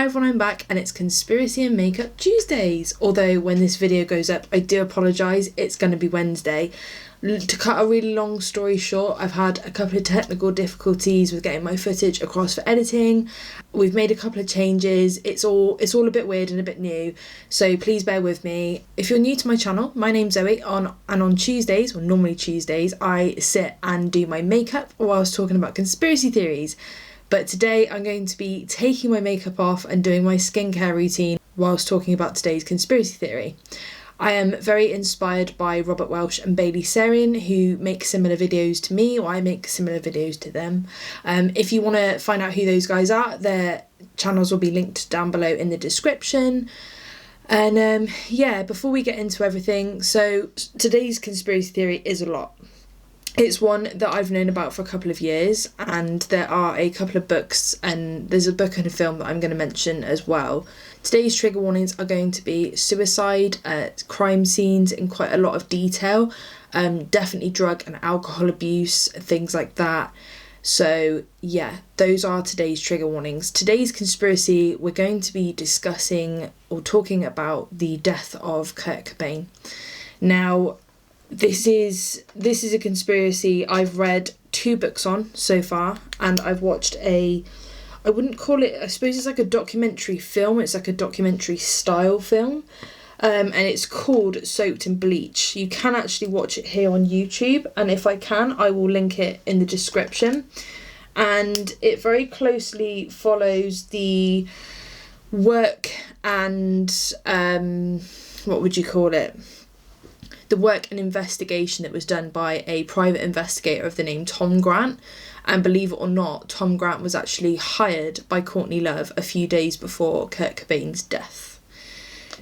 everyone, I'm back and it's Conspiracy and Makeup Tuesdays. Although when this video goes up, I do apologise, it's going to be Wednesday. To cut a really long story short, I've had a couple of technical difficulties with getting my footage across for editing. We've made a couple of changes. It's all a bit weird and a bit new, so please bear with me. If you're new to my channel, my name's Zoe, and on Tuesdays, or normally Tuesdays, I sit and do my makeup whilst talking about conspiracy theories. But today I'm going to be taking my makeup off and doing my skincare routine whilst talking about today's conspiracy theory. I am very inspired by Robert Welsh and Baker-Sjogren, who make similar videos to me, or I make similar videos to them. If you want to find out who those guys are, their channels will be linked down below in the description. And yeah, before we get into everything, so today's conspiracy theory is a lot. It's one that I've known about for a couple of years, and there are a couple of books, and there's a book and a film that I'm going to mention as well. Today's trigger warnings are going to be suicide, crime scenes in quite a lot of detail, definitely drug and alcohol abuse, things like that. So yeah, those are today's trigger warnings. Today's conspiracy, we're going to be discussing or talking about the death of Kirk Bain. Now, this is a conspiracy I've read 2 books on so far, and I've watched I wouldn't call it, I suppose it's like a documentary film, it's like a documentary style film, and it's called Soaked in Bleach. You can actually watch it here on YouTube, and if I can, I will link it in the description. And it very closely follows the work and, what would you call it? The work and investigation that was done by a private investigator of the name Tom Grant. And believe it or not, Tom Grant was actually hired by Courtney Love a few days before Kirk Cobain's death.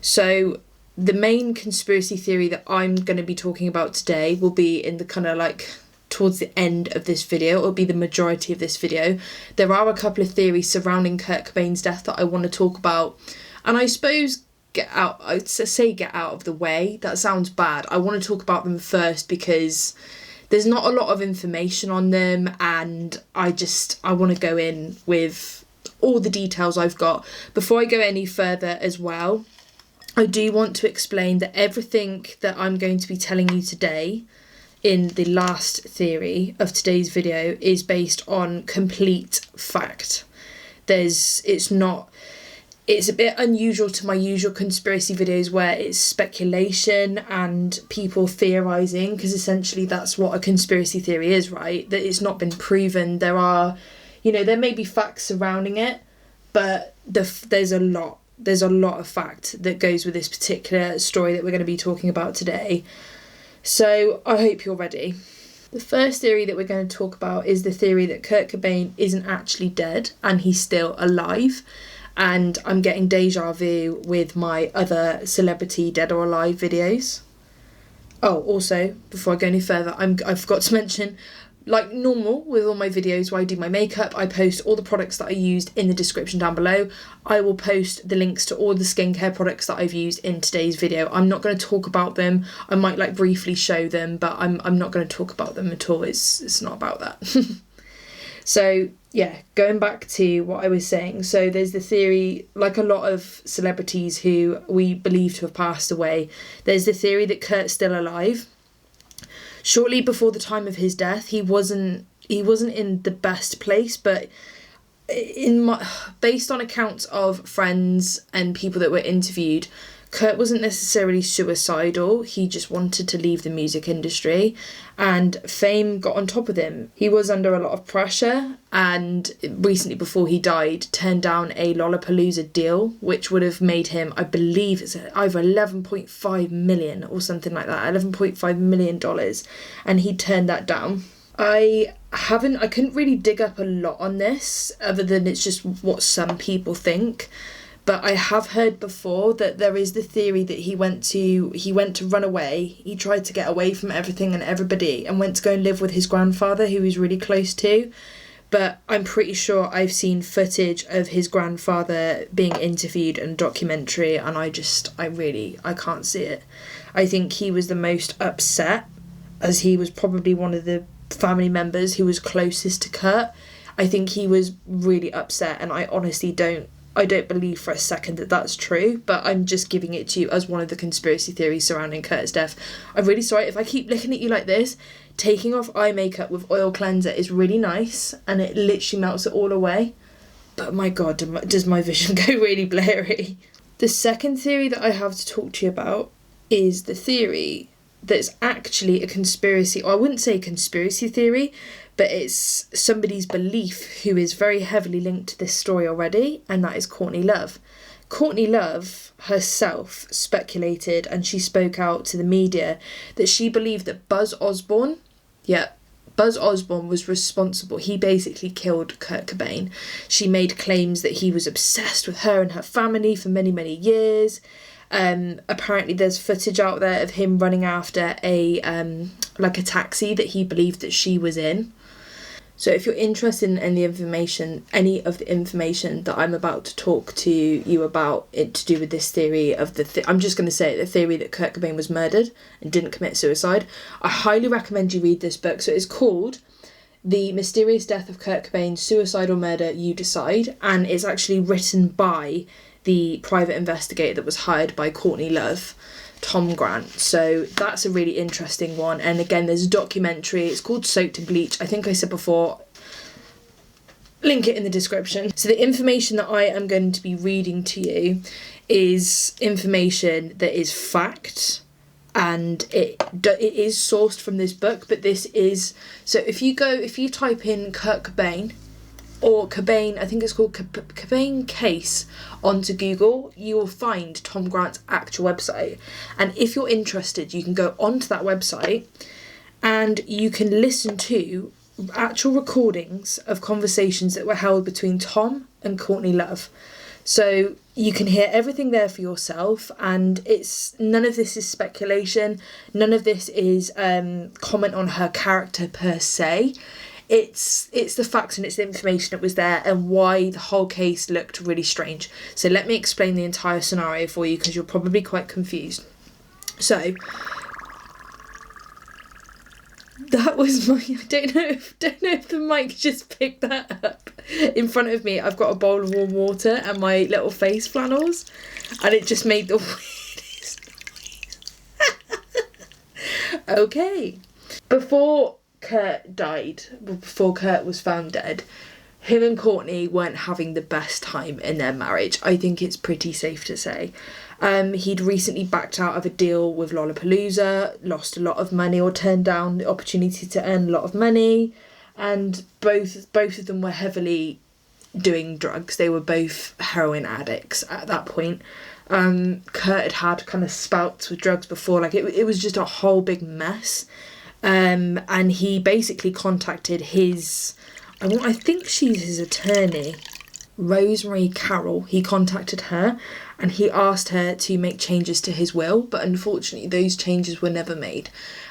So the main conspiracy theory that I'm going to be talking about today will be in the kind of like towards the end of this video. It'll be the majority of this video. There are a couple of theories surrounding Kirk Cobain's death that I want to talk about. And I suppose get out of the way. That sounds bad. I want to talk about them first because there's not a lot of information on them, and I want to go in with all the details I've got. Before I go any further as well, I do want to explain that everything that I'm going to be telling you today in the last theory of today's video is based on complete fact. It's a bit unusual to my usual conspiracy videos where it's speculation and people theorising, because essentially that's what a conspiracy theory is, right? That it's not been proven. There may be facts surrounding it, but there's a lot of fact that goes with this particular story that we're going to be talking about today. So I hope you're ready. The first theory that we're going to talk about is the theory that Kirk Cobain isn't actually dead and he's still alive. And I'm getting deja vu with my other celebrity dead or alive videos. Oh, also, before I go any further, I forgot to mention, like normal with all my videos where I do my makeup, I post all the products that I used in the description down below. I will post the links to all the skincare products that I've used in today's video. I'm not going to talk about them. I might like briefly show them, but I'm not going to talk about them at all. It's not about that. So yeah, going back to what I was saying. So there's the theory, like a lot of celebrities who we believe to have passed away, there's the theory that Kurt's still alive. Shortly before the time of his death, he wasn't in the best place, but based on accounts of friends and people that were interviewed, Kurt wasn't necessarily suicidal. He just wanted to leave the music industry, and fame got on top of him. He was under a lot of pressure, and recently before he died, turned down a Lollapalooza deal, which would have made him, I believe it's either 11.5 million or something like that, $11.5 million, and he turned that down. I couldn't really dig up a lot on this, other than it's just what some people think. But I have heard before that there is the theory that he went to run away. He tried to get away from everything and everybody and went to go and live with his grandfather, who he's really close to. But I'm pretty sure I've seen footage of his grandfather being interviewed in a documentary, and I can't see it. I think he was the most upset, as he was probably one of the family members who was closest to Kurt. I think he was really upset, and I honestly don't I don't believe for a second that that's true, but I'm just giving it to you as one of the conspiracy theories surrounding Kurt's death. I'm really sorry if I keep looking at you like this. Taking off eye makeup with oil cleanser is really nice, and it literally melts it all away. But my God, does my vision go really blurry. The second theory that I have to talk to you about is the theory that's actually a conspiracy, or I wouldn't say a conspiracy theory, but it's somebody's belief who is very heavily linked to this story already, and that is Courtney Love. Courtney Love herself speculated, and she spoke out to the media, that she believed that Buzz Osborne was responsible. He basically killed Kurt Cobain. She made claims that he was obsessed with her and her family for many, many years. Apparently there's footage out there of him running after a taxi that he believed that she was in. So if you're interested in any of the information that I'm about to talk to you about, it to do with this theory of I'm just going to say it, the theory that Kurt Cobain was murdered and didn't commit suicide, I highly recommend you read this book. So it's called The Mysterious Death of Kurt Cobain, Suicidal Murder, You Decide, and it's actually written by the private investigator that was hired by Courtney Love, Tom Grant. So that's a really interesting one. And again, there's a documentary, it's called Soaked in Bleach. I think I said before, link it in the description. So the information that I am going to be reading to you is information that is fact, and it is sourced from this book, but this is, so if you type in Kurt Cobain, or Cobain, I think it's called Cobain case, onto Google, you will find Tom Grant's actual website. And if you're interested, you can go onto that website and you can listen to actual recordings of conversations that were held between Tom and Courtney Love. So you can hear everything there for yourself, and none of this is speculation, none of this is comment on her character per se. It's the facts and it's the information that was there and why the whole case looked really strange. So let me explain the entire scenario for you, because you're probably quite confused. So that was my, I don't know if the mic just picked that up. In front of me I've got a bowl of warm water and my little face flannels, and it just made the weirdest noise. Okay. Before Kurt was found dead, him and Courtney weren't having the best time in their marriage. I think it's pretty safe to say. He'd recently backed out of a deal with Lollapalooza, lost a lot of money, or turned down the opportunity to earn a lot of money, and both of them were heavily doing drugs. They were both heroin addicts at that point. Kurt had kind of spouts with drugs before, like it was just a whole big mess. And he basically contacted I think she's his attorney, Rosemary Carroll. He contacted her and he asked her to make changes to his will, but unfortunately those changes were never made.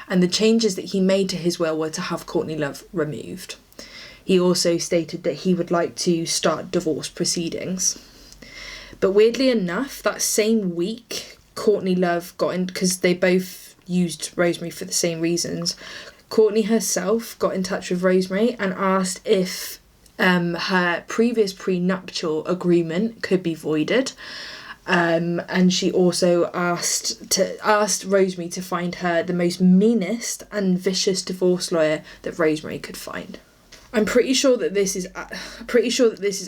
And the changes that he made to his will were to have Courtney Love removed. He also stated that he would like to start divorce proceedings. But weirdly enough, that same week, Courtney Love got in, because they both used Rosemary for the same reasons. Courtney herself got in touch with Rosemary and asked if her previous prenuptial agreement could be voided, and she also asked Rosemary to find her the most meanest and vicious divorce lawyer that Rosemary could find. I'm pretty sure that this is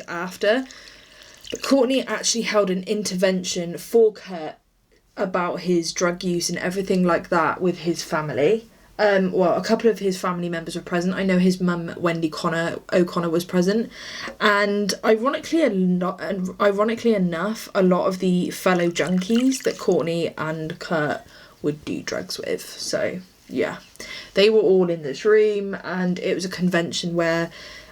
after, but Courtney actually held an intervention for Kurt about his drug use and everything like that with his family. A couple of his family members were present. I know his mum, Wendy O'Connor, was present, and ironically enough, a lot of the fellow junkies that Courtney and Kurt would do drugs with. So yeah, they were all in this room, and it was a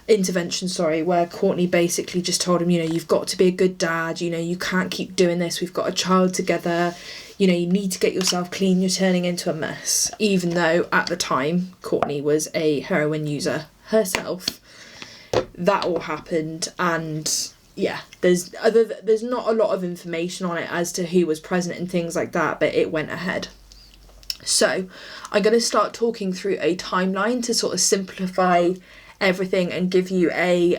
intervention where Courtney basically just told him, you've got to be a good dad, you can't keep doing this, we've got a child together, you need to get yourself clean, you're turning into a mess. Even though at the time Courtney was a heroin user herself. That all happened, and yeah, there's not a lot of information on it as to who was present and things like that, but it went ahead. So I'm going to start talking through a timeline to sort of simplify everything and give you a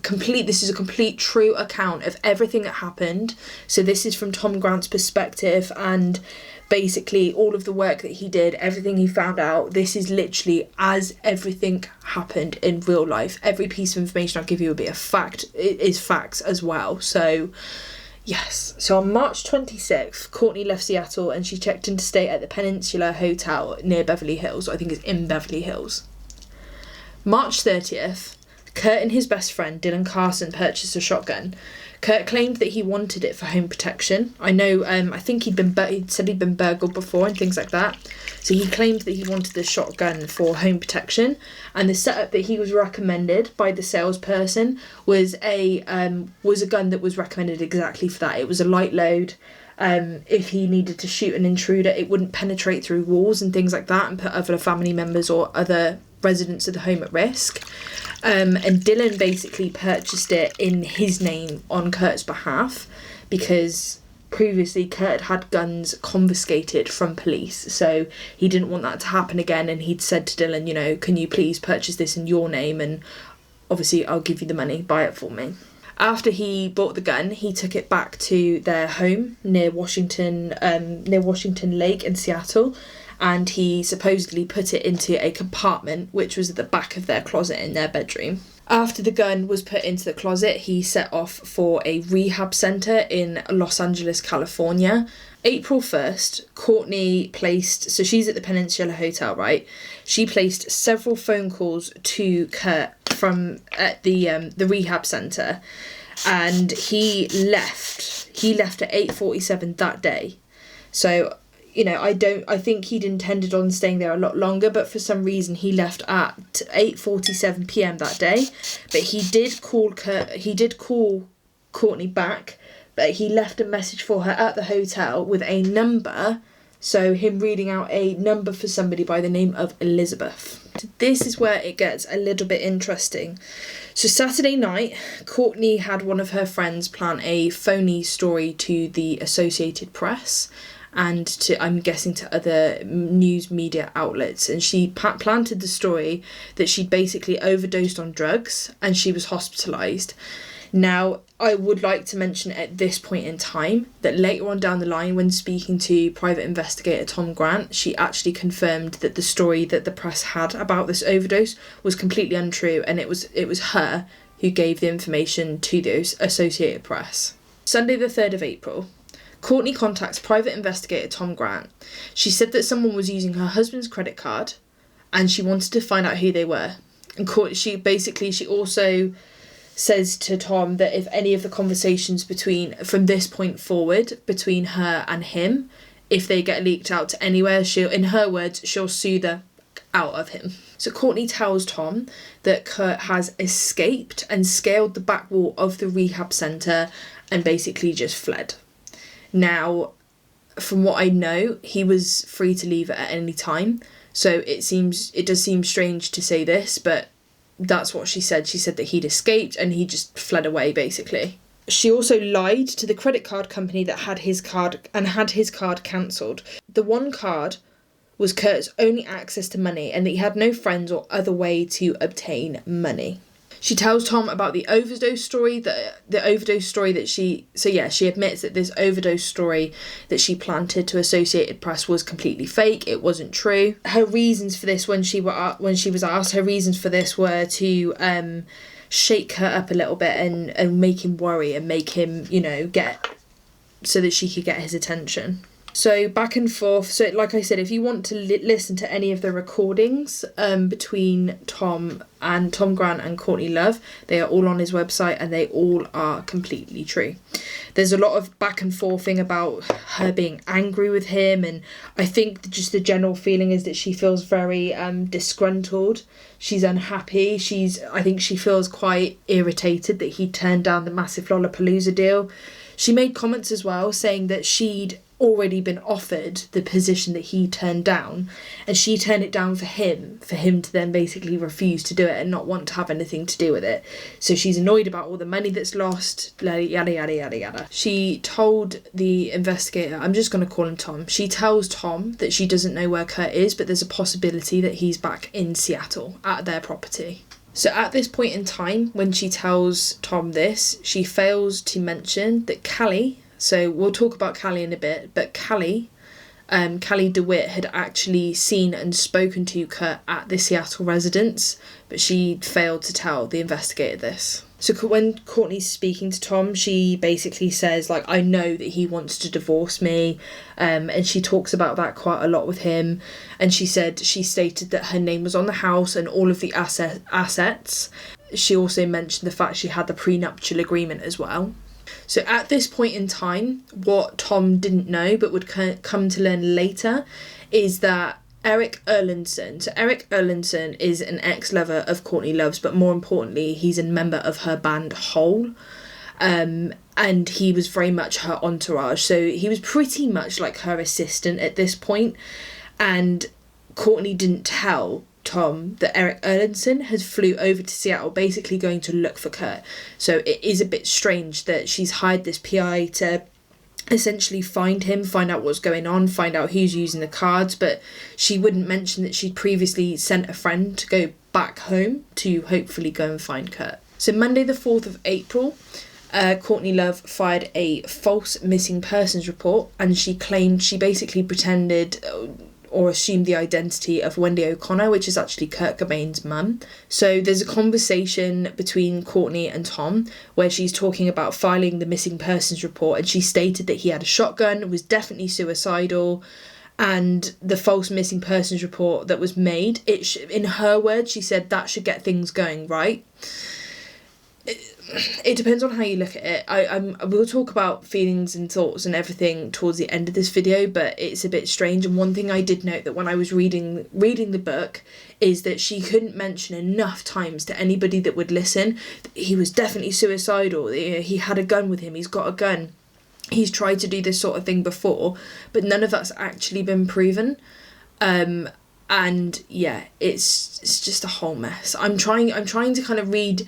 this is a complete true account of everything that happened. So this is from Tom Grant's perspective, and basically all of the work that he did, everything he found out, this is literally as everything happened in real life. Every piece of information I'll give you will be a fact. It is facts as well. So yes. So on March 26th, Courtney left Seattle and she checked into stay at the Peninsula Hotel near Beverly Hills. I think it's in Beverly Hills. March 30th, Kurt and his best friend Dylan Carson purchased a shotgun. Kurt claimed that he wanted it for home protection. I know, I think he'd said he'd been burgled before and things like that. So he claimed that he wanted the shotgun for home protection. And the setup that he was recommended by the salesperson was a gun that was recommended exactly for that. It was a light load. If he needed to shoot an intruder, it wouldn't penetrate through walls and things like that and put other family members or other residents of the home at risk. And Dylan basically purchased it in his name on Kurt's behalf because previously Kurt had guns confiscated from police, so he didn't want that to happen again, and he'd said to Dylan, you know, can you please purchase this in your name, and obviously I'll give you the money, buy it for me. After he bought the gun, he took it back to their home near Washington Lake in Seattle, and he supposedly put it into a compartment which was at the back of their closet in their bedroom. After the gun was put into the closet, he set off for a rehab centre in Los Angeles, California. April 1st, Courtney placed, so she's at the Peninsula Hotel, right? She placed several phone calls to Kurt from at the rehab centre, and he left at 8:47 that day. So, you know, I think he'd intended on staying there a lot longer, but for some reason he left at 8:47 p.m. that day. But he did call Courtney back, but he left a message for her at the hotel with a number, so him reading out a number for somebody by the name of Elizabeth. This is where it gets a little bit interesting. So Saturday night, Courtney had one of her friends plan a phony story to the Associated Press and to, I'm guessing, to other news media outlets, and she planted the story that she'd basically overdosed on drugs and she was hospitalised. Now, I would like to mention at this point in time that later on down the line, when speaking to private investigator Tom Grant, she actually confirmed that the story that the press had about this overdose was completely untrue, and it was her who gave the information to the Associated Press. Sunday the 3rd of April, Courtney contacts private investigator Tom Grant. She said that someone was using her husband's credit card and she wanted to find out who they were. And she also says to Tom that if any of the conversations from this point forward between her and him, if they get leaked out to anywhere, in her words, she'll sue the out of him. So Courtney tells Tom that Kurt has escaped and scaled the back wall of the rehab centre and basically just fled. Now, from what I know, he was free to leave at any time. So it does seem strange to say this, but that's what she said. She said that he'd escaped and he just fled away, basically. She also lied to the credit card company that had his card cancelled. The one card was Kurt's only access to money and that he had no friends or other way to obtain money. She tells Tom about the overdose story, she admits that this overdose story that she planted to Associated Press was completely fake. It wasn't true. Her reasons for this, when she was asked, her reasons for this were to shake her up a little bit and make him worry and make him, so that she could get his attention. So back and forth. So like I said, if you want to listen to any of the recordings between Tom Grant and Courtney Love, they are all on his website and they all are completely true. There's a lot of back and forthing about her being angry with him, and I think just the general feeling is that she feels very disgruntled. She's unhappy. I think she feels quite irritated that he turned down the massive Lollapalooza deal. She made comments as well saying that she'd already been offered the position that he turned down, and she turned it down for him to then basically refuse to do it and not want to have anything to do with it. So she's annoyed about all the money that's lost, yada yada yada yada. She told the investigator, I'm just going to call him Tom, she tells Tom that she doesn't know where Kurt is, but there's a possibility that he's back in Seattle at their property. So at this point in time, when she tells Tom this, she fails to mention that Callie, so we'll talk about Callie in a bit, but Callie DeWitt had actually seen and spoken to Kurt at the Seattle residence, but she failed to tell the investigator this. So when Courtney's speaking to Tom, she basically says, like, I know that he wants to divorce me, and she talks about that quite a lot with him. And she stated that her name was on the house and all of the assets. She also mentioned the fact she had the prenuptial agreement as well. So at this point in time, what Tom didn't know but would come to learn later is that Eric Erlandson. So Eric Erlandson is an ex-lover of Courtney Love's, but more importantly, he's a member of her band Hole. And he was very much her entourage. So he was pretty much like her assistant at this point. And Courtney didn't tell Tom that Eric Erlandson has flew over to Seattle, basically going to look for Kurt. So it is a bit strange that she's hired this PI to essentially find him, find out what's going on, find out who's using the cards, but she wouldn't mention that she'd previously sent a friend to go back home to hopefully go and find Kurt. So Monday the 4th of April, Courtney Love fired a false missing persons report, and she claimed she basically pretended or assumed the identity of Wendy O'Connor, which is actually Kirk Cobain's mum. So there's a conversation between Courtney and Tom where she's talking about filing the missing persons report, and she stated that he had a shotgun, was definitely suicidal, and the false missing persons report that was made, in her words, she said that should get things going right. It depends on how you look at it. We'll talk about feelings and thoughts and everything towards the end of this video, but it's a bit strange. And one thing I did note that when I was reading the book is that she couldn't mention enough times to anybody that would listen that he was definitely suicidal. He had a gun with him. He's got a gun. He's tried to do this sort of thing before, but none of that's actually been proven. And yeah, it's just a whole mess. I'm trying to kind of read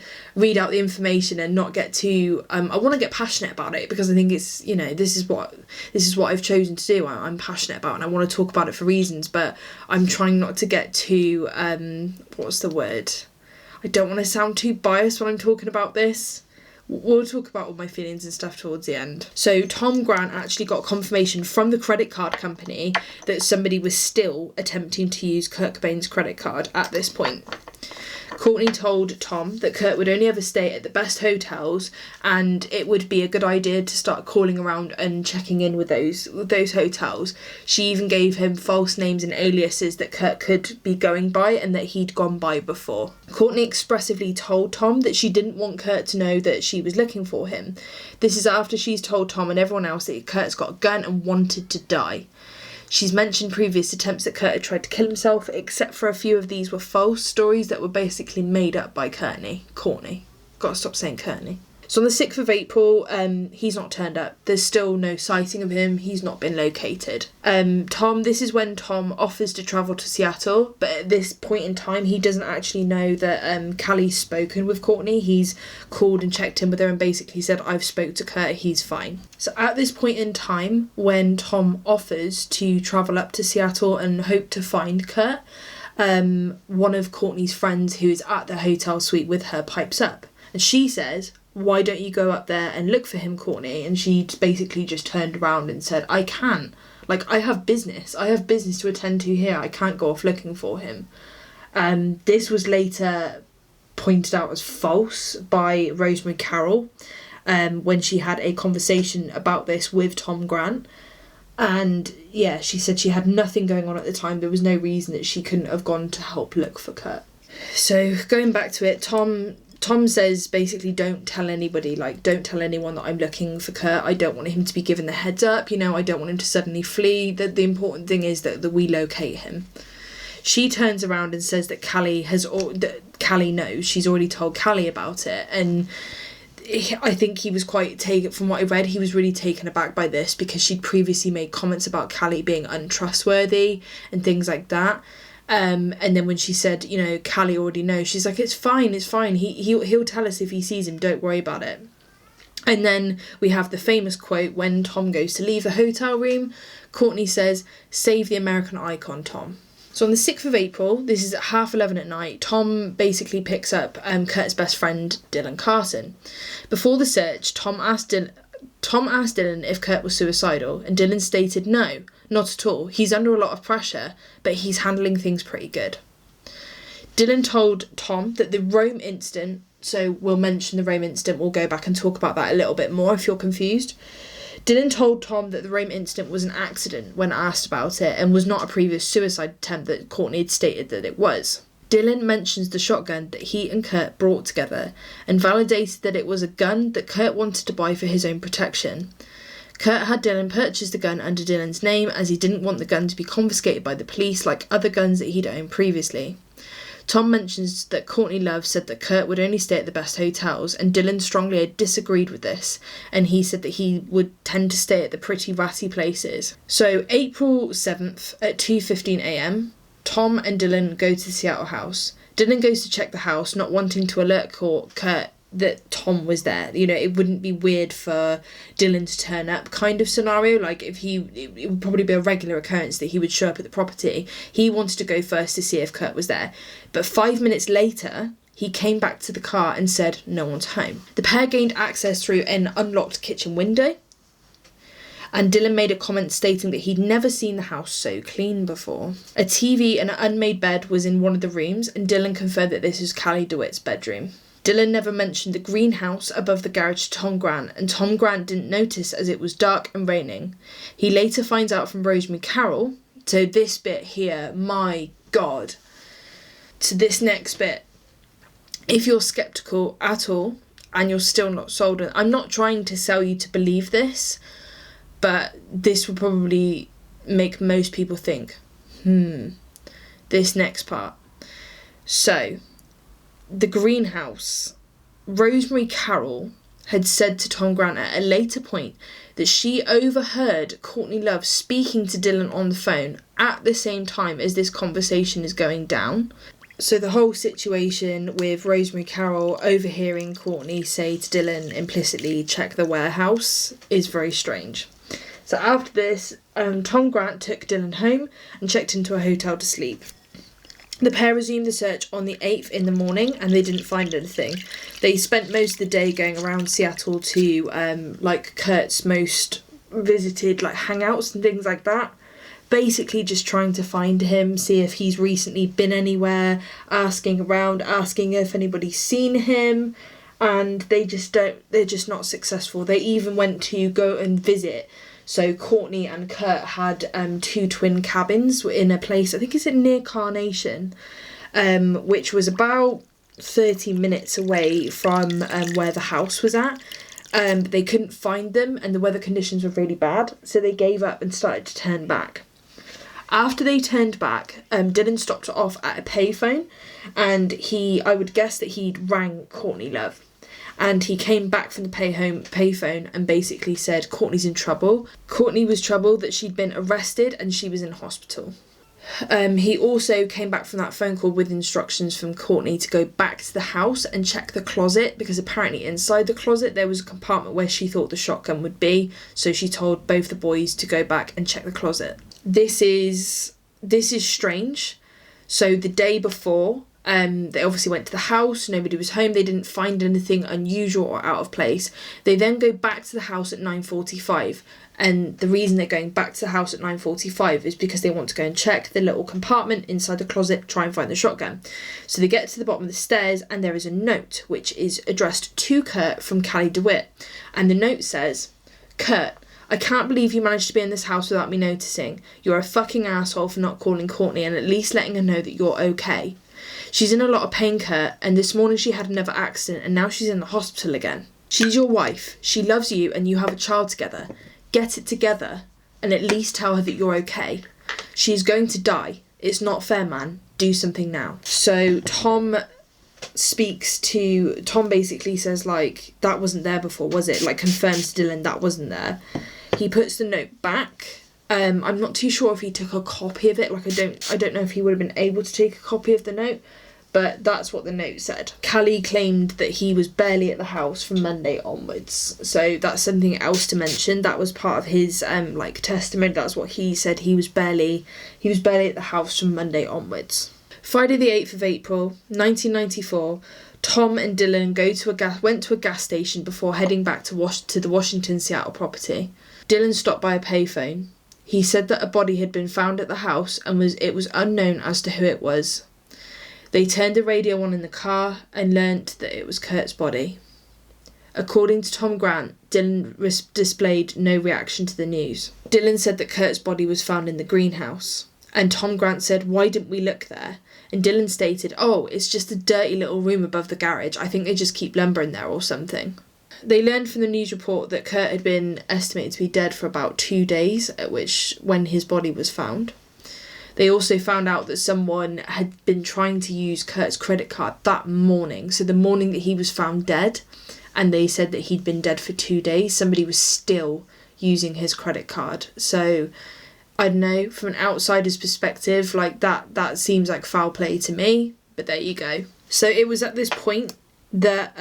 out the information and not get too I want to get passionate about it, because I think it's, this is what I've chosen to do. I'm passionate about, and I want to talk about it for reasons, but I'm trying not to get too what's the word? I don't want to sound too biased when I'm talking about this. We'll talk about all my feelings and stuff towards the end. So Tom Grant actually got confirmation from the credit card company that somebody was still attempting to use Kurt Cobain's credit card at this point. Courtney told Tom that Kurt would only ever stay at the best hotels, and it would be a good idea to start calling around and checking in with those hotels. She even gave him false names and aliases that Kurt could be going by and that he'd gone by before. Courtney expressively told Tom that she didn't want Kurt to know that she was looking for him. This is after she's told Tom and everyone else that Kurt's got a gun and wanted to die. She's mentioned previous attempts that Kurt had tried to kill himself, except for a few of these were false stories that were basically made up by Courtney. Gotta stop saying Courtney. So on the 6th of April, he's not turned up. There's still no sighting of him. He's not been located. This is when Tom offers to travel to Seattle, but at this point in time, he doesn't actually know that Callie's spoken with Courtney. He's called and checked in with her and basically said, I've spoke to Kurt, he's fine. So at this point in time, when Tom offers to travel up to Seattle and hope to find Kurt, one of Courtney's friends who is at the hotel suite with her pipes up. And she says, why don't you go up there and look for him, Courtney? And she basically just turned around and said, I can't. I have business. I have business to attend to here. I can't go off looking for him. This was later pointed out as false by Rosemary Carroll when she had a conversation about this with Tom Grant. And yeah, she said she had nothing going on at the time. There was no reason that she couldn't have gone to help look for Kurt. So going back to it, Tom says basically don't tell anybody, don't tell anyone that I'm looking for Kurt. I don't want him to be given the heads up, I don't want him to suddenly flee. The important thing is that we locate him. She turns around and says that Callie knows. She's already told Callie about it, and I think he was quite taken, from what I read, he was really taken aback by this because she'd previously made comments about Callie being untrustworthy and things like that. And then when she said, Callie already knows, she's like, it's fine. He'll tell us if he sees him, don't worry about it. And then we have the famous quote when Tom goes to leave the hotel room. Courtney says, save the American icon, Tom. So on the 6th of April, this is at 11:30 at night, Tom basically picks up Kurt's best friend, Dylan Carson. Before the search, Tom asked Dylan if Kurt was suicidal, and Dylan stated no, not at all. He's under a lot of pressure, but he's handling things pretty good. Dylan told Tom that the Rome incident, so we'll mention the Rome incident, we'll go back and talk about that a little bit more if you're confused. Dylan told Tom that the Rome incident was an accident when asked about it and was not a previous suicide attempt that Courtney had stated that it was. Dylan mentions the shotgun that he and Kurt brought together and validated that it was a gun that Kurt wanted to buy for his own protection. Kurt had Dylan purchase the gun under Dylan's name as he didn't want the gun to be confiscated by the police like other guns that he'd owned previously. Tom mentions that Courtney Love said that Kurt would only stay at the best hotels, and Dylan strongly disagreed with this, and he said that he would tend to stay at the pretty ratty places. So April 7th at 2:15 a.m, Tom and Dylan go to the Seattle house. Dylan goes to check the house, not wanting to alert Kurt that Tom was there. You know, it wouldn't be weird for Dylan to turn up kind of scenario. Like if it would probably be a regular occurrence that he would show up at the property. He wanted to go first to see if Kurt was there. But 5 minutes later, he came back to the car and said no one's home. The pair gained access through an unlocked kitchen window. And Dylan made a comment stating that he'd never seen the house so clean before. A TV and an unmade bed was in one of the rooms, and Dylan confirmed that this was Callie DeWitt's bedroom. Dylan never mentioned the greenhouse above the garage to Tom Grant, and Tom Grant didn't notice as it was dark and raining. He later finds out from Rosemary Carroll, so this bit here, my God. To this next bit, if you're sceptical at all, and you're still not sold, and I'm not trying to sell you to believe this, but this will probably make most people think, this next part. So, the greenhouse. Rosemary Carroll had said to Tom Grant at a later point that she overheard Courtney Love speaking to Dylan on the phone at the same time as this conversation is going down. So the whole situation with Rosemary Carroll overhearing Courtney say to Dylan implicitly, check the warehouse, is very strange. So after this, Tom Grant took Dylan home and checked into a hotel to sleep. The pair resumed the search on the 8th in the morning, and they didn't find anything. They spent most of the day going around Seattle to Kurt's most visited hangouts and things like that. Basically just trying to find him, see if he's recently been anywhere, asking around, asking if anybody's seen him, and they're just not successful. They even went to go and visit. So Courtney and Kurt had 2 twin cabins in a place, I think it's near Carnation, which was about 30 minutes away from where the house was at. But they couldn't find them and the weather conditions were really bad, so they gave up and started to turn back. After they turned back, Dylan stopped off at a payphone, and I would guess that he'd rang Courtney Love. And he came back from the payphone and basically said Courtney's in trouble. Courtney was troubled that she'd been arrested and she was in hospital. He also came back from that phone call with instructions from Courtney to go back to the house and check the closet, because apparently inside the closet there was a compartment where she thought the shotgun would be. So she told both the boys to go back and check the closet. This is strange. So the day before, they obviously went to the house, nobody was home, they didn't find anything unusual or out of place. They then go back to the house at 9:45, and the reason they're going back to the house at 9:45 is because they want to go and check the little compartment inside the closet, try and find the shotgun. So they get to the bottom of the stairs and there is a note which is addressed to Kurt from Callie DeWitt, and the note says, Kurt, I can't believe you managed to be in this house without me noticing. You're a fucking asshole for not calling Courtney and at least letting her know that you're okay. She's in a lot of pain, Kurt, and this morning she had another accident and now she's in the hospital again. She's your wife. She loves you and you have a child together. Get it together and at least tell her that you're okay. She's going to die. It's not fair, man. Do something now. So Tom basically says, that wasn't there before, was it? Confirms to Dylan that wasn't there. He puts the note back. I'm not too sure if he took a copy of it. I don't know if he would have been able to take a copy of the note, but that's what the note said. Callie claimed that he was barely at the house from Monday onwards, so that's something else to mention. That was part of his testimony. That's what he said. He was barely at the house from Monday onwards. Friday the 8th of April 1994, Tom and Dylan went to a gas station before heading back to the Washington Seattle property. Dylan stopped by a payphone. He said that a body had been found at the house and it was unknown as to who it was. They turned the radio on in the car and learnt that it was Kurt's body. According to Tom Grant, Dylan displayed no reaction to the news. Dylan said that Kurt's body was found in the greenhouse, and Tom Grant said, "Why didn't we look there?" And Dylan stated, "Oh, it's just a dirty little room above the garage. I think they just keep lumber in there or something." They learned from the news report that Kurt had been estimated to be dead for about 2 days, when his body was found. They also found out that someone had been trying to use Kurt's credit card that morning. So the morning that he was found dead, and they said that he'd been dead for 2 days, somebody was still using his credit card. So I don't know, from an outsider's perspective, that seems like foul play to me, but there you go. So it was at this point that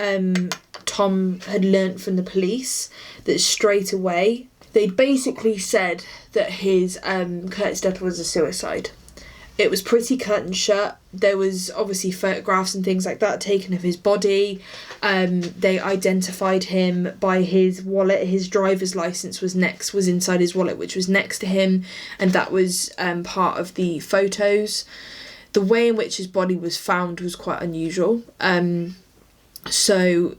Tom had learnt from the police that straight away they'd basically said that his Kurt's death was a suicide. It was pretty cut and shut. There was obviously photographs and things like that taken of his body. They identified him by his wallet. His driver's license was inside his wallet, which was next to him, and that was part of the photos. The way in which his body was found was quite unusual. So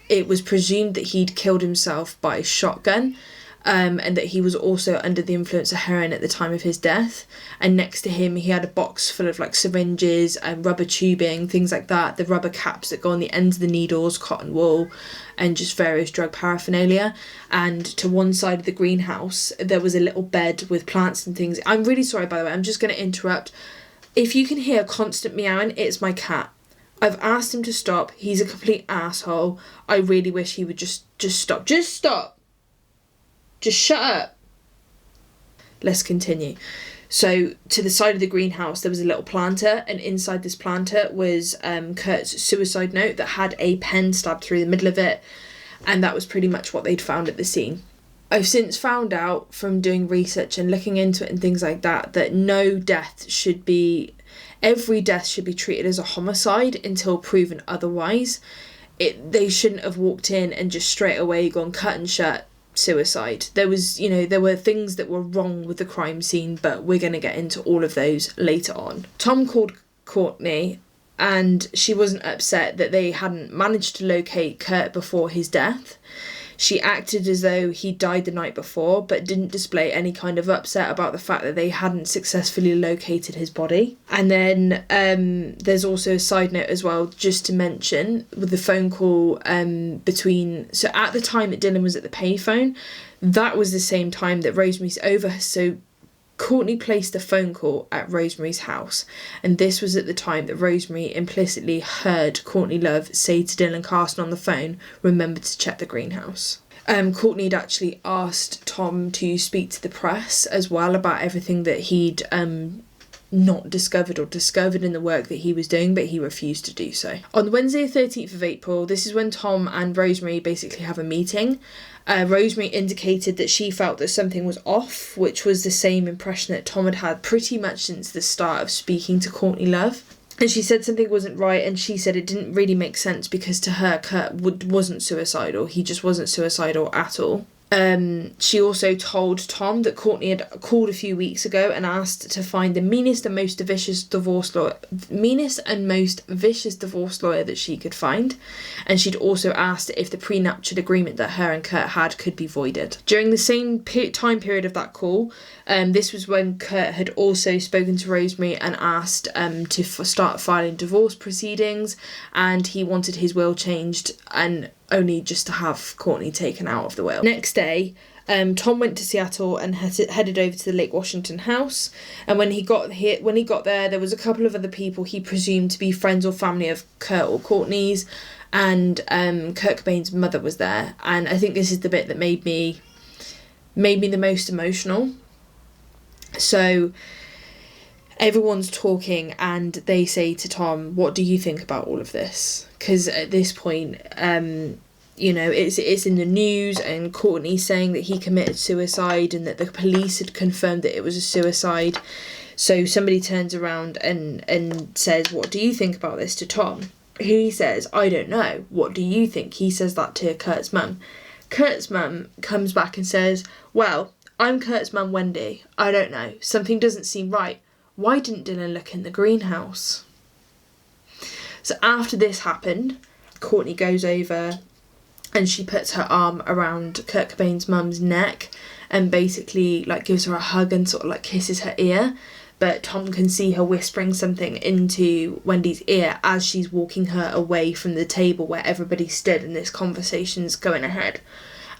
it was presumed that he'd killed himself by shotgun. And that he was also under the influence of heroin at the time of his death. And next to him, he had a box full of syringes and rubber tubing, things like that, the rubber caps that go on the ends of the needles, cotton wool, and just various drug paraphernalia. And to one side of the greenhouse, there was a little bed with plants and things. I'm really sorry, by the way, I'm just going to interrupt. If you can hear constant meowing, it's my cat. I've asked him to stop. He's a complete asshole. I really wish he would just stop. Just stop. Just shut up. Let's continue. So to the side of the greenhouse, there was a little planter, and inside this planter was Kurt's suicide note that had a pen stabbed through the middle of it, and that was pretty much what they'd found at the scene. I've since found out from doing research and looking into it and things like that every death should be treated as a homicide until proven otherwise. They shouldn't have walked in and just straight away gone cut and shut, suicide. There were things that were wrong with the crime scene, but we're going to get into all of those later on. Tom called Courtney, and she wasn't upset that they hadn't managed to locate Kurt before his death. She acted as though he died the night before, but didn't display any kind of upset about the fact that they hadn't successfully located his body. And then there's also a side note as well, just to mention, with the phone call so at the time that Dylan was at the payphone, that was the same time that Rosemary's over. So Courtney placed a phone call at Rosemary's house, and this was at the time that Rosemary implicitly heard Courtney Love say to Dylan Carson on the phone, "Remember to check the greenhouse." Courtney had actually asked Tom to speak to the press as well about everything that he'd not discovered or discovered in the work that he was doing, but he refused to do so. On Wednesday the 13th of April, this is when Tom and Rosemary basically have a meeting. Rosemary indicated that she felt that something was off, which was the same impression that Tom had had pretty much since the start of speaking to Courtney Love. And she said something wasn't right, and she said it didn't really make sense because to her, Kurt wasn't suicidal. He just wasn't suicidal at all. She also told Tom that Courtney had called a few weeks ago and asked to find the meanest and most vicious divorce lawyer that she could find, and she'd also asked if the prenuptial agreement that her and Kurt had could be voided. During the same time period of that call, this was when Kurt had also spoken to Rosemary and asked to start filing divorce proceedings, and he wanted his will changed and only just to have Courtney taken out of the will. Next day, Tom went to Seattle and headed over to the Lake Washington house. And when he got there, there was a couple of other people he presumed to be friends or family of Kurt or Courtney's, and Kirk Cobain's mother was there. And I think this is the bit that made me the most emotional. So everyone's talking and they say to Tom, what do you think about all of this? Because at this point, you know, it's in the news, and Courtney's saying that he committed suicide and that the police had confirmed that it was a suicide. So somebody turns around and says, what do you think about this, to Tom? He says, I don't know. What do you think? He says that to Kurt's mum. Kurt's mum comes back and says, well, I'm Kurt's mum, Wendy. I don't know. Something doesn't seem right. Why didn't Dylan look in the greenhouse? So after this happened, Courtney goes over and she puts her arm around Kurt Cobain's mum's neck and basically like gives her a hug and sort of like kisses her ear. But Tom can see her whispering something into Wendy's ear as she's walking her away from the table where everybody stood and this conversation's going ahead.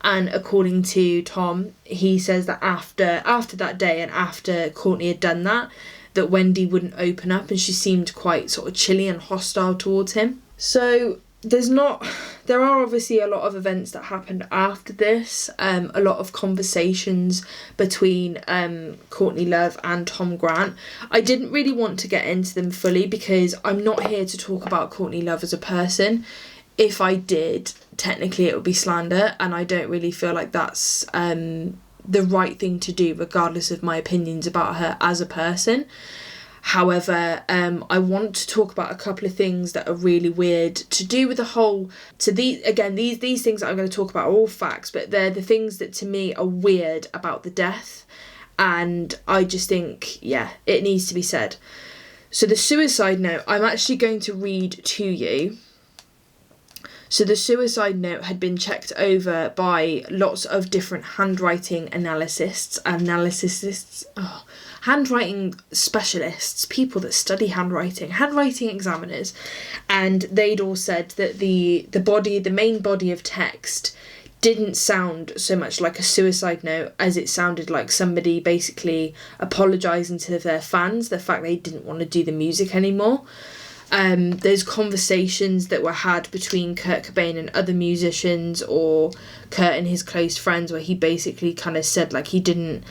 And according to Tom, he says that after that day and after Courtney had done that Wendy wouldn't open up and she seemed quite sort of chilly and hostile towards him. So there are obviously a lot of events that happened after this, a lot of conversations between Courtney Love and Tom Grant. I didn't really want to get into them fully because I'm not here to talk about Courtney Love as a person. If I did, technically it would be slander, and I don't really feel like that's the right thing to do regardless of my opinions about her as a person. However, I want to talk about a couple of things that are really weird to do with the whole... So these things that I'm going to talk about are all facts, but they're the things that to me are weird about the death. And I just think, yeah, it needs to be said. So the suicide note, I'm actually going to read to you. So the suicide note had been checked over by lots of different handwriting handwriting specialists, people that study handwriting examiners, and they'd all said that the main body of text didn't sound so much like a suicide note as it sounded like somebody basically apologising to their fans, the fact they didn't want to do the music anymore. There's conversations that were had between Kurt Cobain and other musicians, or Kurt and his close friends, where he basically kind of said like he didn't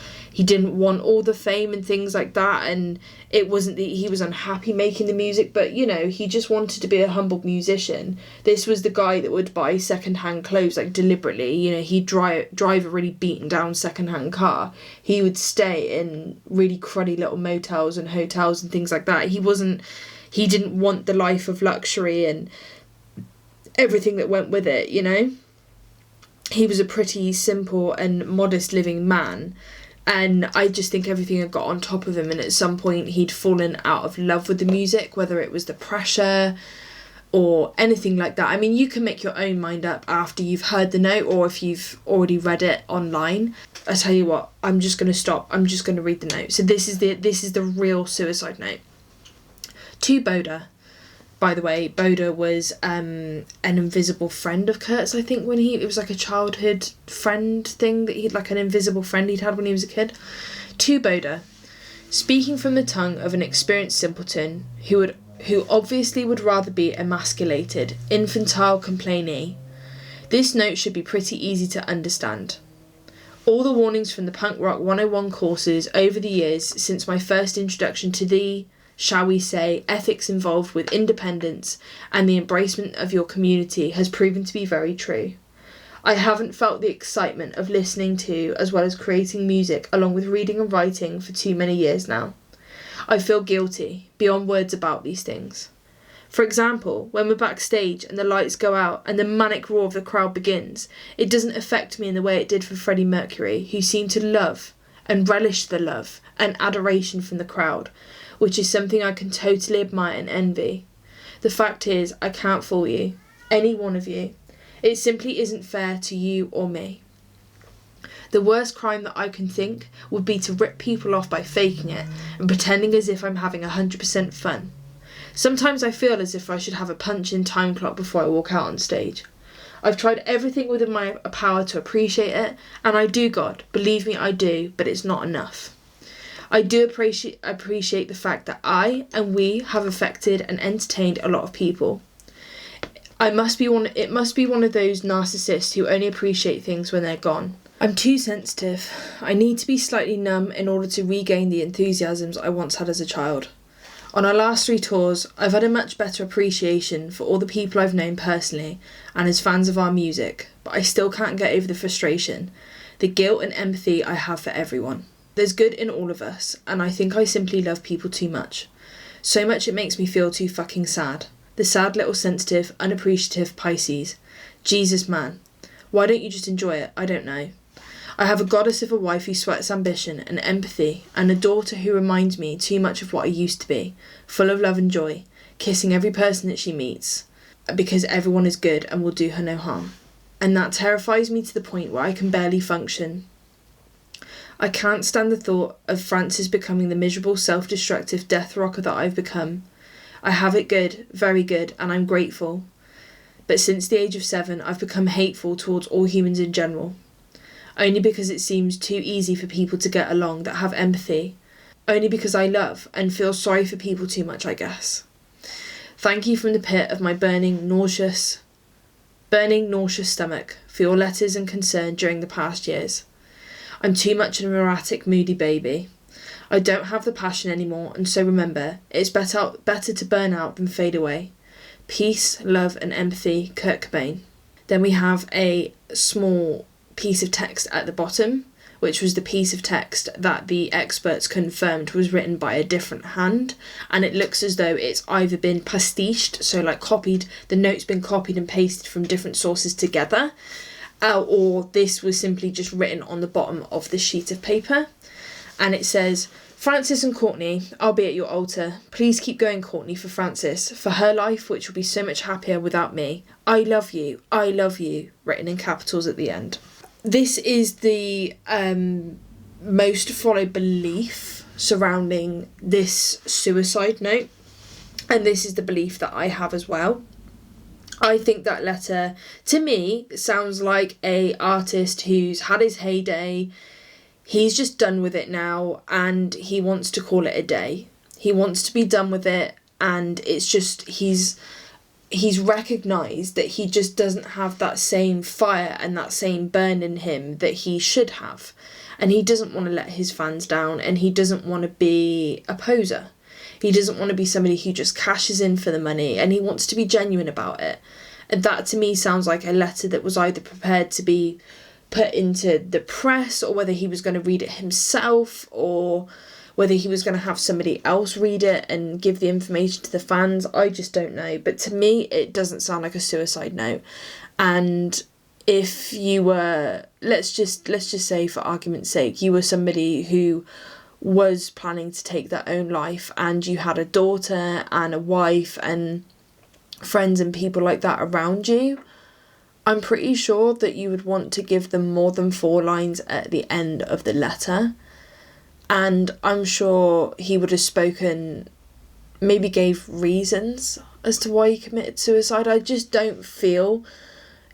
want all the fame and things like that, and it wasn't that he was unhappy making the music, but you know, he just wanted to be a humble musician. This was the guy that would buy secondhand clothes like deliberately. You know, he'd drive a really beaten down secondhand car. He would stay in really cruddy little motels and hotels and things like that. He didn't want the life of luxury and everything that went with it, you know. He was a pretty simple and modest living man, and I just think everything had got on top of him, and at some point he'd fallen out of love with the music, whether it was the pressure or anything like that. I mean, you can make your own mind up after you've heard the note or if you've already read it online. I tell you what, I'm just going to stop. I'm just going to read the note. So this is the real suicide note. To Boda. By the way, Boda was an invisible friend of Kurt's, I think, it was like a childhood friend thing that he'd, like an invisible friend he'd had when he was a kid. To Boda. Speaking from the tongue of an experienced simpleton who obviously would rather be emasculated, infantile complainee, this note should be pretty easy to understand. All the warnings from the Punk Rock 101 courses over the years since my first introduction to the, shall we say, ethics involved with independence and the embracement of your community has proven to be very true. I haven't felt the excitement of listening to as well as creating music along with reading and writing for too many years now. I feel guilty, beyond words about these things. For example, when we're backstage and the lights go out and the manic roar of the crowd begins, it doesn't affect me in the way it did for Freddie Mercury, who seemed to love and relish the love and adoration from the crowd, which is something I can totally admire and envy. The fact is, I can't fool you, any one of you. It simply isn't fair to you or me. The worst crime that I can think would be to rip people off by faking it and pretending as if I'm having 100% fun. Sometimes I feel as if I should have a punch-in time clock before I walk out on stage. I've tried everything within my power to appreciate it, and I do, God, believe me, I do, but it's not enough. I do appreciate the fact that I and we have affected and entertained a lot of people. It must be one of those narcissists who only appreciate things when they're gone. I'm too sensitive. I need to be slightly numb in order to regain the enthusiasms I once had as a child. On our last 3 tours, I've had a much better appreciation for all the people I've known personally and as fans of our music, but I still can't get over the frustration, the guilt and empathy I have for everyone. There's good in all of us, and I think I simply love people too much. So much it makes me feel too fucking sad. The sad little sensitive, unappreciative Pisces. Jesus, man. Why don't you just enjoy it? I don't know. I have a goddess of a wife who sweats ambition and empathy, and a daughter who reminds me too much of what I used to be, full of love and joy, kissing every person that she meets, because everyone is good and will do her no harm. And that terrifies me to the point where I can barely function. I can't stand the thought of Francis becoming the miserable, self-destructive death rocker that I've become. I have it good, very good, and I'm grateful. But since the age of 7, I've become hateful towards all humans in general. Only because it seems too easy for people to get along that have empathy. Only because I love and feel sorry for people too much, I guess. Thank you from the pit of my burning, nauseous stomach for your letters and concern during the past years. I'm too much an erratic, moody baby. I don't have the passion anymore, and so remember, it's better to burn out than fade away. Peace, love and empathy, Kirk Bain. Then we have a small piece of text at the bottom, which was the piece of text that the experts confirmed was written by a different hand, and it looks as though it's either been pastiched, so like copied, the note's been copied and pasted from different sources together, or this was simply just written on the bottom of the sheet of paper. And it says, Francis and Courtney, I'll be at your altar. Please keep going, Courtney, for Francis, for her life, which will be so much happier without me. I love you, written in capitals at the end. This is the most followed belief surrounding this suicide note, and this is the belief that I have as well. I think that letter, to me, sounds like a artist who's had his heyday. He's just done with it now, and he wants to call it a day. He wants to be done with it, and it's just he's recognised that he just doesn't have that same fire and that same burn in him that he should have. And he doesn't want to let his fans down, and he doesn't want to be a poser. He doesn't want to be somebody who just cashes in for the money, and he wants to be genuine about it. And that to me sounds like a letter that was either prepared to be put into the press, or whether he was going to read it himself, or whether he was going to have somebody else read it and give the information to the fans. I just don't know. But to me, it doesn't sound like a suicide note. And if you were, let's just say for argument's sake, you were somebody who was planning to take their own life, and you had a daughter and a wife and friends and people like that around you, I'm pretty sure that you would want to give them more than 4 lines at the end of the letter. And I'm sure he would have spoken, maybe gave reasons as to why he committed suicide. I just don't feel,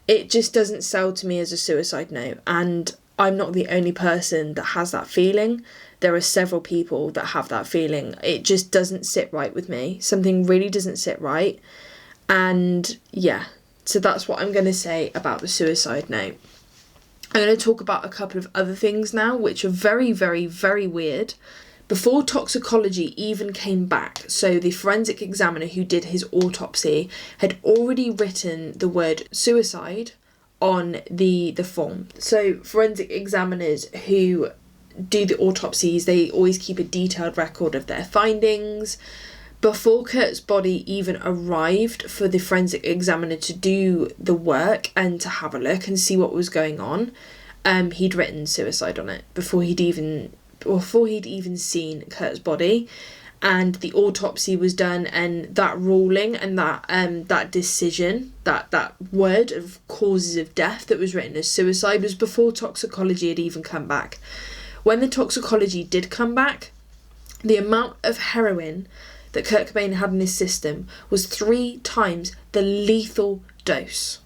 it just doesn't sell to me as a suicide note. And I'm not the only person that has that feeling. There are several people that have that feeling. It just doesn't sit right with me. Something really doesn't sit right. And yeah, so that's what I'm going to say about the suicide note. I'm going to talk about a couple of other things now, which are very, very, very weird. Before toxicology even came back, so the forensic examiner who did his autopsy had already written the word suicide on the form. So forensic examiners who do the autopsies, they always keep a detailed record of their findings. Before Kurt's body even arrived for the forensic examiner to do the work and to have a look and see what was going on, he'd written suicide on it before he'd even seen Kurt's body. And the autopsy was done, and that ruling and that decision, that word of causes of death that was written as suicide, was before toxicology had even come back. When the toxicology did come back, the amount of heroin that Kurt Cobain had in his system was 3 times the lethal dose.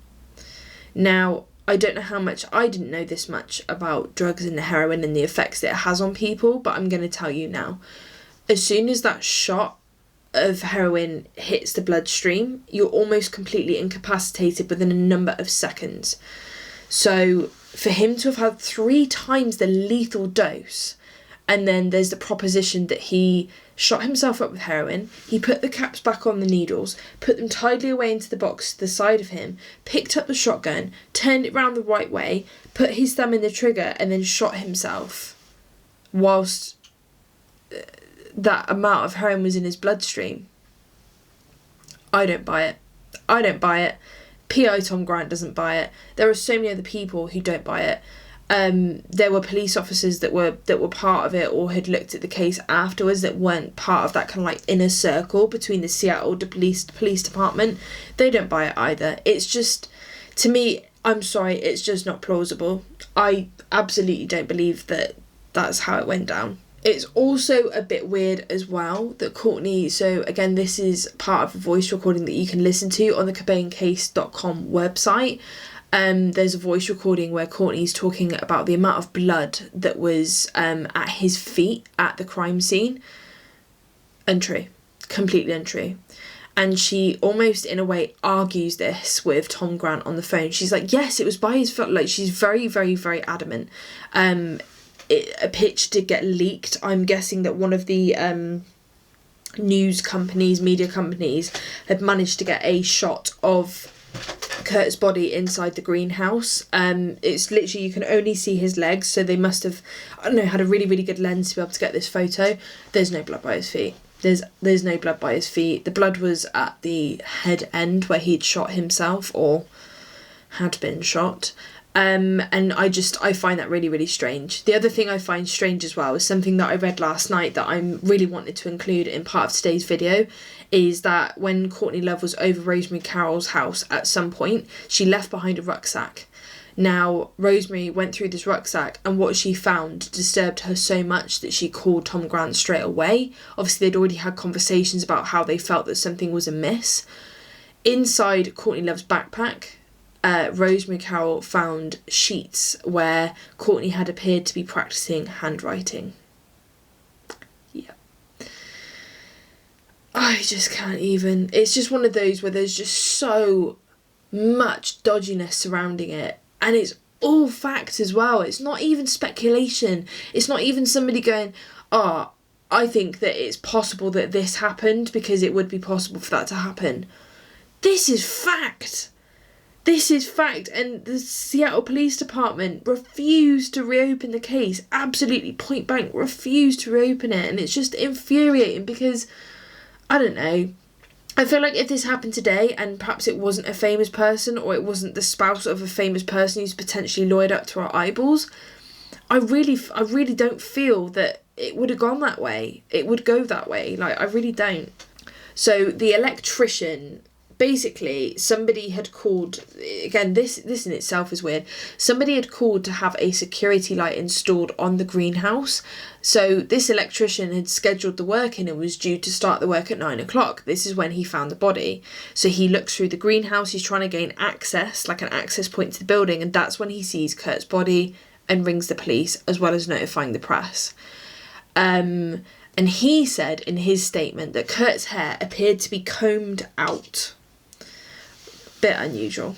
Now, I don't know how much, I didn't know this much about drugs and heroin and the effects that it has on people, but I'm going to tell you now. As soon as that shot of heroin hits the bloodstream, you're almost completely incapacitated within a number of seconds. So for him to have had 3 times the lethal dose, and then there's the proposition that he shot himself up with heroin, he put the caps back on the needles, put them tidily away into the box to the side of him, picked up the shotgun, turned it round the right way, put his thumb in the trigger, and then shot himself whilst that amount of heroin was in his bloodstream. I don't buy it. I don't buy it. P.I. Tom Grant doesn't buy it. There are so many other people who don't buy it. There were police officers that were part of it or had looked at the case afterwards that weren't part of that kind of like inner circle between the Seattle police department. They don't buy it either. It's just, to me, I'm sorry, it's just not plausible. I absolutely don't believe that that's how it went down. It's also a bit weird as well that Courtney, so again, this is part of a voice recording that you can listen to on the CobainCase.com website. There's a voice recording where Courtney's talking about the amount of blood that was at his feet at the crime scene. Untrue. Completely untrue. And she almost, in a way, argues this with Tom Grant on the phone. She's like, yes, it was by his foot. Like, she's very, very, very adamant. A pitch did get leaked. I'm guessing that one of the news companies, media companies, had managed to get a shot of Kurt's body inside the greenhouse. It's literally, you can only see his legs, so they must have, I don't know, had a really, really good lens to be able to get this photo. There's no blood by his feet. There's no blood by his feet. The blood was at the head end where he'd shot himself or had been shot. And I find that really, really strange. The other thing I find strange as well is something that I read last night that I'm really wanted to include in part of today's video, is that when Courtney Love was over Rosemary Carroll's house at some point, she left behind a rucksack. Now, Rosemary went through this rucksack and what she found disturbed her so much that she called Tom Grant straight away. Obviously, they'd already had conversations about how they felt that something was amiss. Inside Courtney Love's backpack, Rosemary Carroll found sheets where Courtney had appeared to be practicing handwriting. Yeah. I just can't even. It's just one of those where there's just so much dodginess surrounding it. And it's all fact as well. It's not even speculation. It's not even somebody going, oh, I think that it's possible that this happened because it would be possible for that to happen. This is fact. This is fact, and the Seattle Police Department refused to reopen the case. Absolutely point blank refused to reopen it, and it's just infuriating because, I don't know, I feel like if this happened today and perhaps it wasn't a famous person or it wasn't the spouse of a famous person who's potentially lawyered up to our eyeballs, I really don't feel that it would have gone that way. It would go that way. Like, I really don't. So the electrician, basically, somebody had called, again, this in itself is weird, somebody had called to have a security light installed on the greenhouse. So this electrician had scheduled the work in and was due to start the work at 9 o'clock. This is when he found the body. So he looks through the greenhouse, he's trying to gain access, like an access point to the building, and that's when he sees Kurt's body and rings the police, as well as notifying the press. And he said in his statement that Kurt's hair appeared to be combed out. Bit unusual.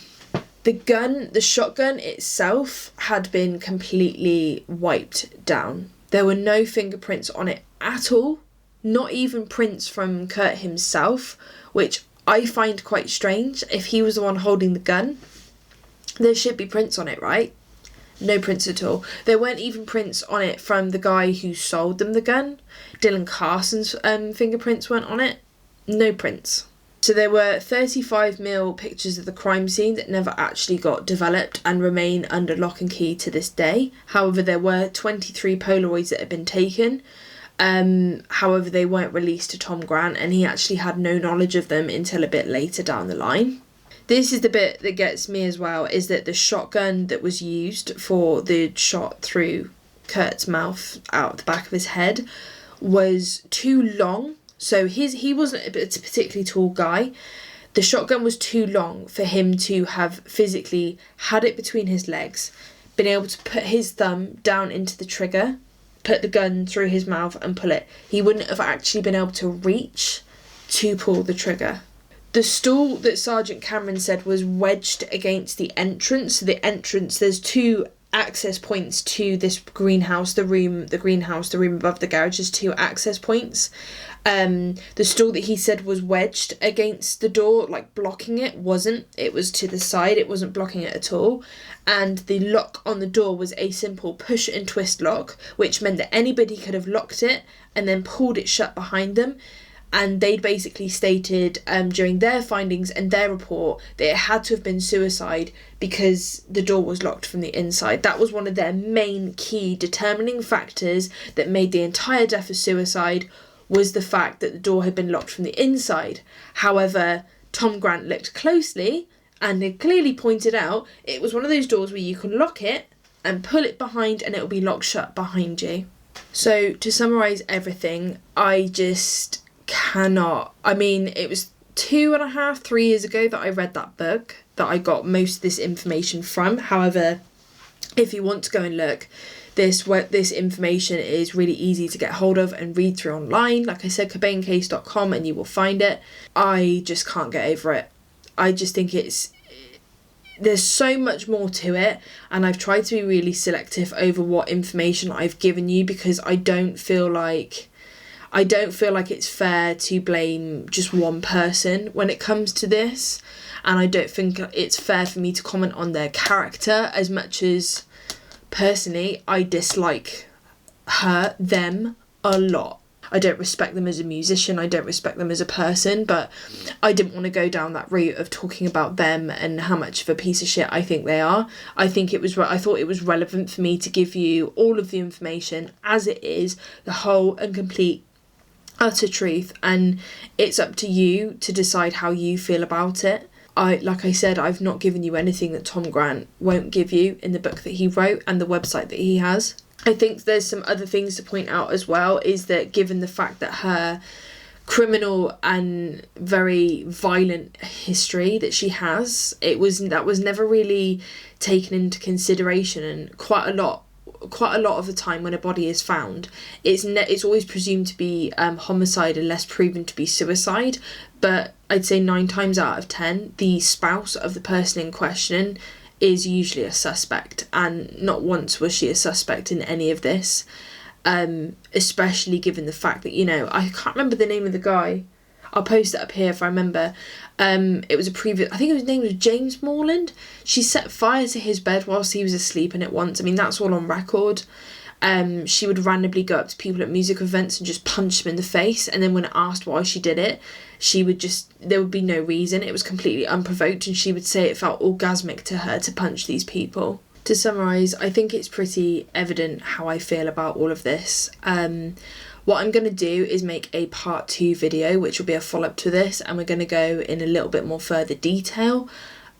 The shotgun itself had been completely wiped down. There were no fingerprints on it at all, not even prints from Kurt himself, which I find quite strange. If he was the one holding the gun, there should be prints on it, right? No prints at all. There weren't even prints on it from the guy who sold them the gun. Dylan Carson's fingerprints weren't on it. No prints. So there were 35mm pictures of the crime scene that never actually got developed and remain under lock and key to this day. However, there were 23 Polaroids that had been taken. However, they weren't released to Tom Grant, and he actually had no knowledge of them until a bit later down the line. This is the bit that gets me as well, is that the shotgun that was used for the shot through Kurt's mouth out the back of his head was too long. So he wasn't a particularly tall guy. The shotgun was too long for him to have physically had it between his legs, been able to put his thumb down into the trigger, put the gun through his mouth and pull it. He wouldn't have actually been able to reach to pull the trigger. The stool that Sergeant Cameron said was wedged against the entrance. So the entrance, there's two access points to this greenhouse, the room above the garage is 2 access points. The stool that he said was wedged against the door, like blocking it, wasn't. It was to the side, it wasn't blocking it at all. And the lock on the door was a simple push and twist lock, which meant that anybody could have locked it and then pulled it shut behind them. And they'd basically stated during their findings and their report that it had to have been suicide because the door was locked from the inside. That was one of their main key determining factors that made the entire death a suicide, was the fact that the door had been locked from the inside. However, Tom Grant looked closely and had clearly pointed out it was one of those doors where you can lock it and pull it behind and it will be locked shut behind you. So to summarise everything, I just cannot. I mean, it was 2.5, 3 years ago that I read that book, that I got most of this information from. However, if you want to go and look, this information is really easy to get hold of and read through online. Like I said, CobainCase.com, and you will find it. I just can't get over it. I just think there's so much more to it, and I've tried to be really selective over what information I've given you, because I don't feel like it's fair to blame just one person when it comes to this, and I don't think it's fair for me to comment on their character as much as, personally, I dislike them a lot. I don't respect them as a musician, I don't respect them as a person, but I didn't want to go down that route of talking about them and how much of a piece of shit I think they are. I thought it was relevant for me to give you all of the information as it is, the whole and complete utter truth, and it's up to you to decide how you feel about it. Like I said, I've not given you anything that Tom Grant won't give you in the book that he wrote and the website that he has. I think there's some other things to point out as well, is that given the fact that her criminal and very violent history that she has, that was never really taken into consideration, and quite a lot of the time when a body is found, it's always presumed to be homicide unless proven to be suicide. But I'd say 9 times out of 10, the spouse of the person in question is usually a suspect, and not once was she a suspect in any of this, especially given the fact that, I can't remember the name of the guy. I'll post it up here if I remember. It was I think his name was James Morland. She set fire to his bed whilst he was asleep in it once. I mean, that's all on record. She would randomly go up to people at music events and just punch them in the face, and then when asked why she did it, there would be no reason. It was completely unprovoked, and she would say it felt orgasmic to her to punch these people. To summarise, I think it's pretty evident how I feel about all of this. What I'm going to do is make a part 2 video, which will be a follow-up to this, and we're going to go in a little bit more further detail,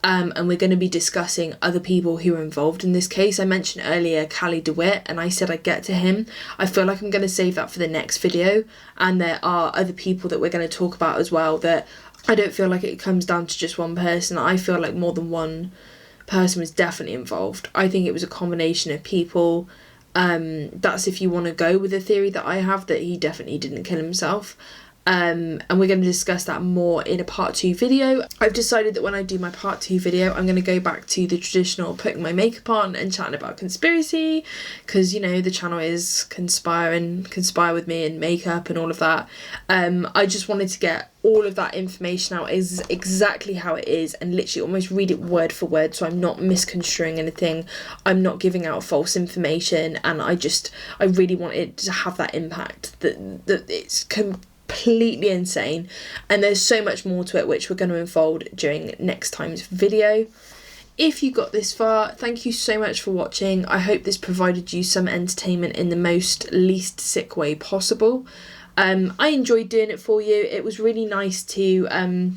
and we're going to be discussing other people who are involved in this case. I mentioned earlier Callie DeWitt, and I said I'd get to him. I feel like I'm going to save that for the next video, and there are other people that we're going to talk about as well, that I don't feel like it comes down to just one person. I feel like more than one person was definitely involved. I think it was a combination of people. That's if you want to go with the theory that I have, that he definitely didn't kill himself. And we're going to discuss that more in a part 2 video. I've decided that when I do my part 2 video, I'm going to go back to the traditional putting my makeup on and chatting about conspiracy, because the channel is conspire with me and makeup and all of that. I just wanted to get all of that information out is exactly how it is, and literally almost read it word for word, so I'm not misconstruing anything, I'm not giving out false information, and I really wanted to have that impact, that it's completely insane, and there's so much more to it which we're going to unfold during next time's video. If you got this far, thank you so much for watching. I hope this provided you some entertainment in the least sick way possible. I enjoyed doing it for you. It was really nice to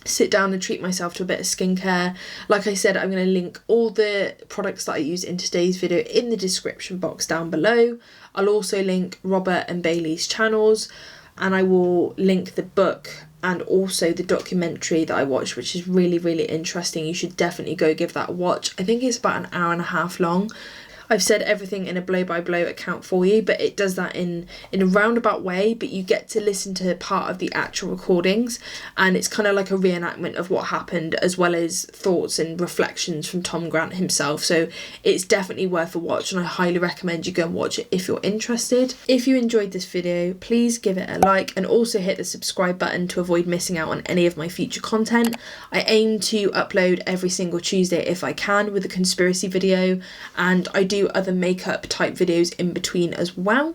sit down and treat myself to a bit of skincare. Like I said, I'm going to link all the products that I use in today's video in the description box down below. I'll also link Robert and Bailey's channels, and I will link the book and also the documentary that I watched, which is really, really interesting. You should definitely go give that a watch. I think it's about an hour and a half long. I've said everything in a blow-by-blow account for you, but it does that in a roundabout way, but you get to listen to part of the actual recordings, and it's kind of like a reenactment of what happened, as well as thoughts and reflections from Tom Grant himself. So it's definitely worth a watch, and I highly recommend you go and watch it if you're interested. If you enjoyed this video, please give it a like, and also hit the subscribe button to avoid missing out on any of my future content. I aim to upload every single Tuesday if I can with a conspiracy video, and I do other makeup type videos in between as well.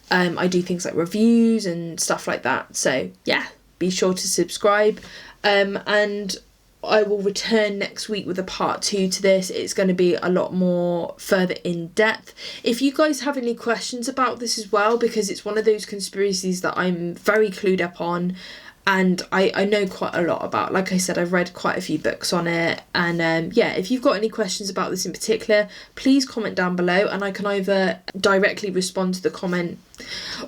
I do things like reviews and stuff like that, so yeah, be sure to subscribe, and I will return next week with a part 2 to this. It's going to be a lot more further in depth. If you guys have any questions about this as well, because it's one of those conspiracies that I'm very clued up on, and I know quite a lot about. Like I said, I've read quite a few books on it, and yeah, if you've got any questions about this in particular, please comment down below, and I can either directly respond to the comment,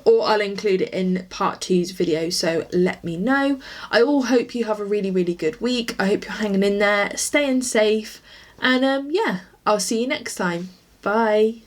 or I'll include it in part 2's video, so let me know. I all hope you have a really, really good week. I hope you're hanging in there, staying safe, and yeah, I'll see you next time. Bye.